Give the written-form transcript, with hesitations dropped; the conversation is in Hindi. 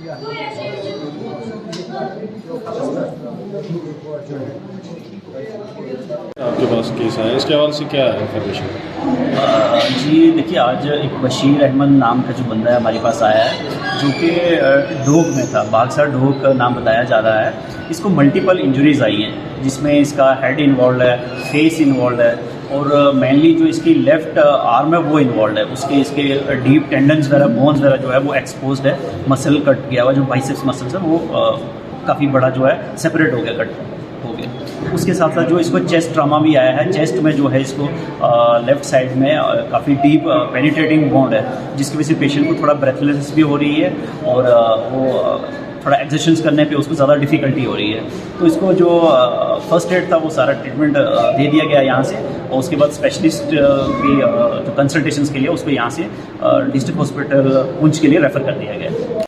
आपके पास केस आया, इसके हवाले से क्या है इन्फॉर्मेशन? जी देखिए, आज एक बशीर अहमद नाम का जो बंदा है हमारे पास आया है, जो कि ढोक में था, बागसर ढोक नाम बताया जा रहा है। इसको मल्टीपल इंजरीज़ आई हैं, जिसमें इसका हेड इन्वॉल्व है, फेस इन्वॉल्व है, और मेनली जो इसकी लेफ़्ट आर्म है वो इन्वॉल्व है। इसके डीप टेंडन्स वगैरह, बोन्स वगैरह जो है वो एक्सपोज्ड है, मसल कट गया हुआ, जो बाइसेप्स मसल्स है वो काफ़ी बड़ा जो है सेपरेट हो गया, कट हो गया। उसके साथ साथ जो इसको चेस्ट ट्रामा भी आया है। चेस्ट में जो है इसको लेफ़्ट साइड में काफ़ी डीप पेनिट्रेटिंग वुंड है, जिसकी वजह से पेशेंट को थोड़ा ब्रेथलेस भी हो रही है, और वो थोड़ा एक्सरसाइज करने पे उसको ज़्यादा डिफ़िकल्टी हो रही है। तो इसको जो फर्स्ट एड था वो सारा ट्रीटमेंट दे दिया गया यहाँ से, और उसके बाद स्पेशलिस्ट की जो कंसल्टेशंस के लिए उसको यहाँ से डिस्ट्रिक्ट हॉस्पिटल पुंछ के लिए रेफ़र कर दिया गया।